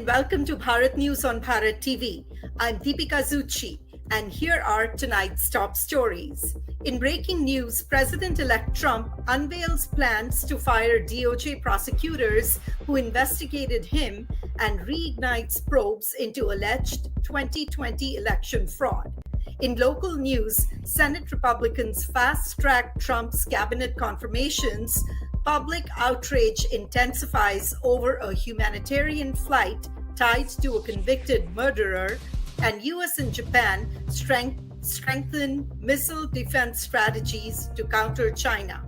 welcome to Bharat News on Bharat TV. I'm Deepika Zucchi, and here are tonight's top stories. In breaking news, President-elect Trump unveils plans to fire DOJ prosecutors who investigated him and reignites probes into alleged 2020 election fraud. In local news, Senate Republicans fast-track Trump's cabinet confirmations. Public outrage intensifies over a humanitarian flight tied to a convicted murderer, and U.S. and Japan strengthen missile defense strategies to counter China.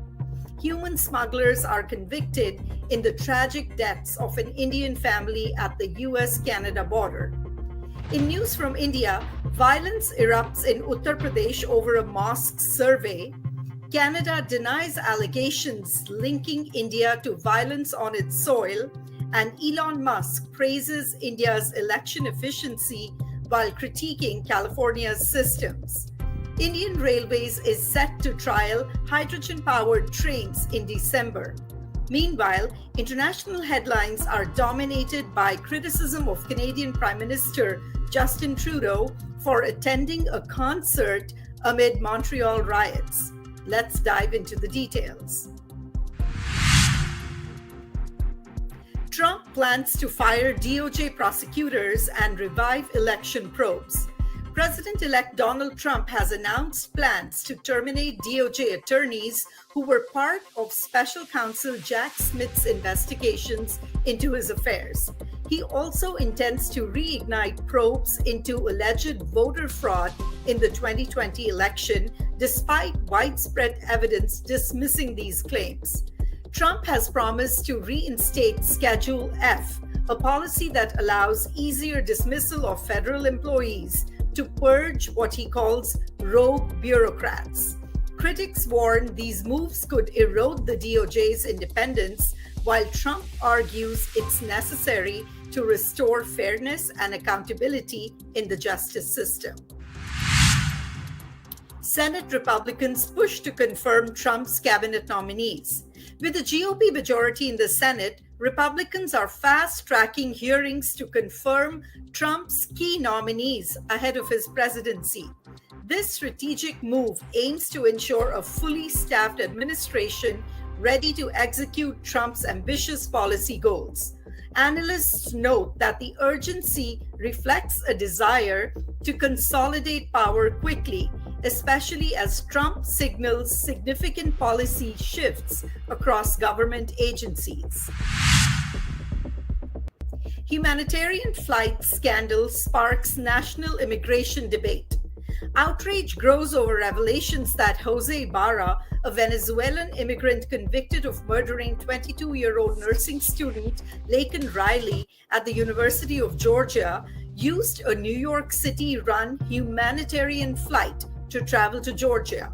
Human smugglers are convicted in the tragic deaths of an Indian family at the U.S. Canada border. In news from India, violence erupts in Uttar Pradesh over a mosque survey. Canada denies allegations linking India to violence on its soil, and Elon Musk praises India's election efficiency while critiquing California's systems. Indian Railways is set to trial hydrogen-powered trains in December. Meanwhile, international headlines are dominated by criticism of Canadian Prime Minister Justin Trudeau for attending a concert amid Montreal riots. Let's dive into the details. Trump plans to fire DOJ prosecutors and revive election probes. President-elect Donald Trump has announced plans to terminate DOJ attorneys who were part of special counsel Jack Smith's investigations into his affairs. He also intends to reignite probes into alleged voter fraud in the 2020 election, despite widespread evidence dismissing these claims. Trump has promised to reinstate Schedule F, a policy that allows easier dismissal of federal employees to purge what he calls rogue bureaucrats. Critics warn these moves could erode the DOJ's independence, while Trump argues it's necessary to restore fairness and accountability in the justice system. Senate Republicans push to confirm Trump's cabinet nominees. With the GOP majority in the Senate, Republicans are fast-tracking hearings to confirm Trump's key nominees ahead of his presidency. This strategic move aims to ensure a fully staffed administration ready to execute Trump's ambitious policy goals. Analysts note that the urgency reflects a desire to consolidate power quickly, especially as Trump signals significant policy shifts across government agencies. Humanitarian flight scandal sparks national immigration debate. Outrage grows over revelations that Jose Ibarra, a Venezuelan immigrant convicted of murdering 22-year-old nursing student Laken Riley at the University of Georgia, used a New York City-run humanitarian flight to travel to Georgia.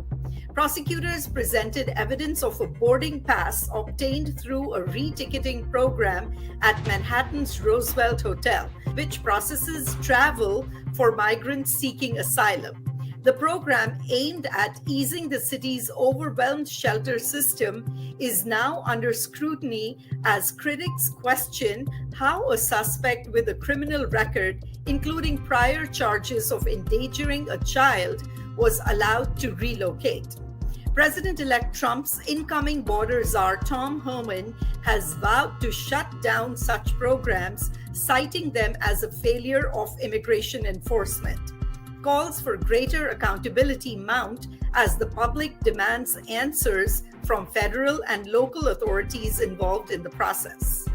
Prosecutors presented evidence of a boarding pass obtained through a re-ticketing program at Manhattan's Roosevelt Hotel, which processes travel for migrants seeking asylum. The program, aimed at easing the city's overwhelmed shelter system, is now under scrutiny as critics question how a suspect with a criminal record, including prior charges of endangering a child, was allowed to relocate. President-elect Trump's incoming border czar Tom Homan has vowed to shut down such programs, citing them as a failure of immigration enforcement. Calls for greater accountability mount as the public demands answers from federal and local authorities involved in the process.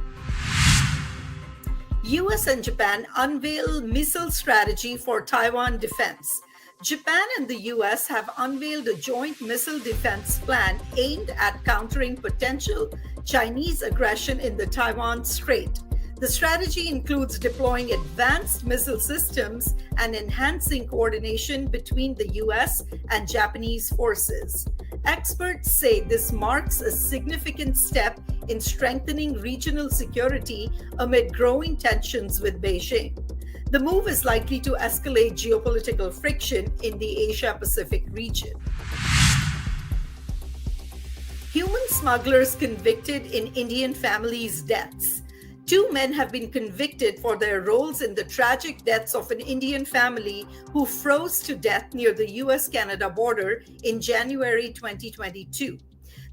U.S. and Japan unveil missile strategy for Taiwan defense. Japan and the U.S. have unveiled a joint missile defense plan aimed at countering potential Chinese aggression in the Taiwan Strait. The strategy includes deploying advanced missile systems and enhancing coordination between the U.S. and Japanese forces. Experts say this marks a significant step in strengthening regional security amid growing tensions with Beijing. The move is likely to escalate geopolitical friction in the Asia-Pacific region. Human smugglers convicted in Indian families' deaths. Two men have been convicted for their roles in the tragic deaths of an Indian family who froze to death near the U.S Canada border in January 2022.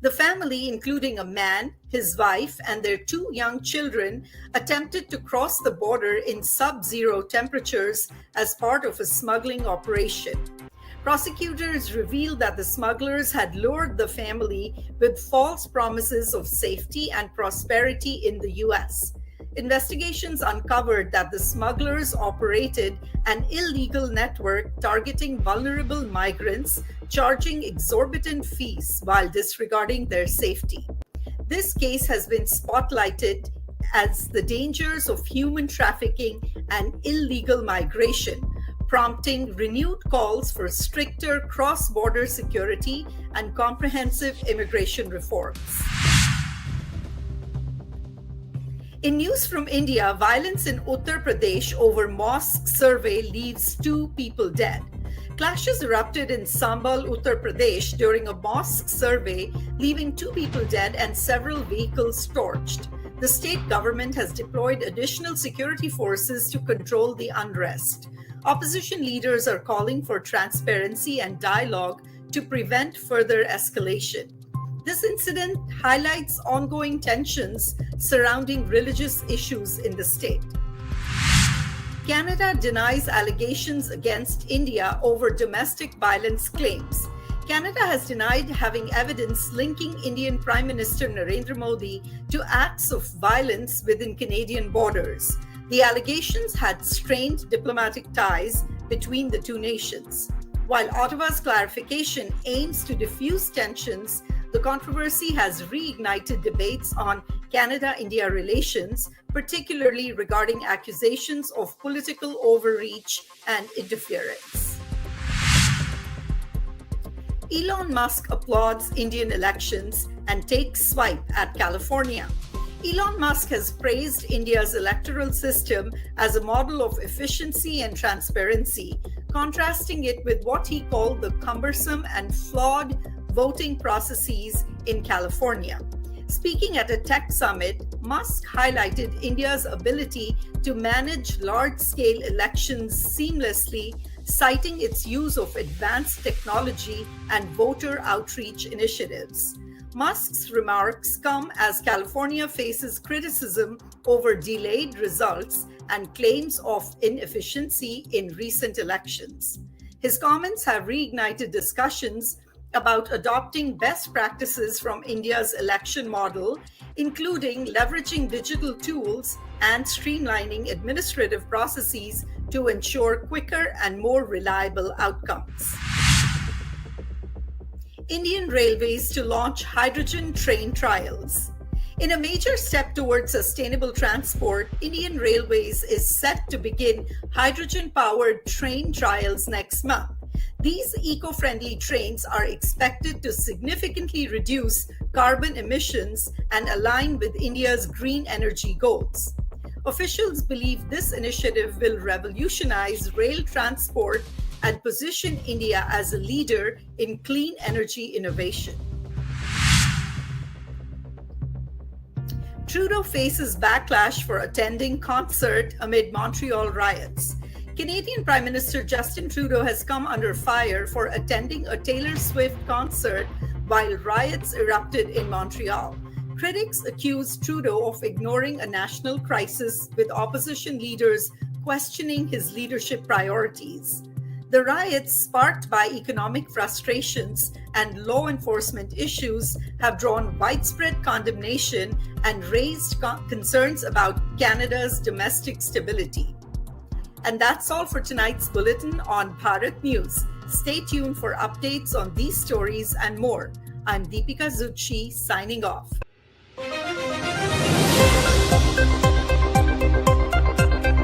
The family, including a man, his wife, and their two young children, attempted to cross the border in sub-zero temperatures as part of a smuggling operation. Prosecutors revealed that the smugglers had lured the family with false promises of safety and prosperity in the U.S. Investigations uncovered that the smugglers operated an illegal network targeting vulnerable migrants, charging exorbitant fees while disregarding their safety. This case has been spotlighted as the dangers of human trafficking and illegal migration, prompting renewed calls for stricter cross-border security and comprehensive immigration reforms. In news from India, violence in Uttar Pradesh over mosque survey leaves 2 people dead. Clashes erupted in Sambal, Uttar Pradesh during a mosque survey, leaving 2 people dead and several vehicles torched. The state government has deployed additional security forces to control the unrest. Opposition leaders are calling for transparency and dialogue to prevent further escalation. This incident highlights ongoing tensions surrounding religious issues in the state. Canada denies allegations against India over domestic violence claims. Canada has denied having evidence linking Indian Prime Minister Narendra Modi to acts of violence within Canadian borders. The allegations had strained diplomatic ties between the two nations. While Ottawa's clarification aims to diffuse tensions, the controversy has reignited debates on Canada-India relations, particularly regarding accusations of political overreach and interference. Elon Musk applauds Indian elections and takes swipe at California. Elon Musk has praised India's electoral system as a model of efficiency and transparency, contrasting it with what he called the cumbersome and flawed voting processes in California. Speaking at a tech summit, Musk highlighted India's ability to manage large-scale elections seamlessly, citing its use of advanced technology and voter outreach initiatives. Musk's remarks come as California faces criticism over delayed results and claims of inefficiency in recent elections. His comments have reignited discussions about adopting best practices from India's election model, including leveraging digital tools and streamlining administrative processes to ensure quicker and more reliable outcomes. Indian Railways to launch hydrogen train trials. In a major step towards sustainable transport, Indian Railways is set to begin hydrogen-powered train trials next month. These eco-friendly trains are expected to significantly reduce carbon emissions and align with India's green energy goals. Officials believe this initiative will revolutionize rail transport and position India as a leader in clean energy innovation. Trudeau faces backlash for attending concert amid Montreal riots. Canadian Prime Minister Justin Trudeau has come under fire for attending a Taylor Swift concert while riots erupted in Montreal. Critics accuse Trudeau of ignoring a national crisis, with opposition leaders questioning his leadership priorities. The riots, sparked by economic frustrations and law enforcement issues, have drawn widespread condemnation and raised concerns about Canada's domestic stability. And that's all for tonight's bulletin on Bharat News. Stay tuned for updates on these stories and more. I'm Deepika Zucchi signing off.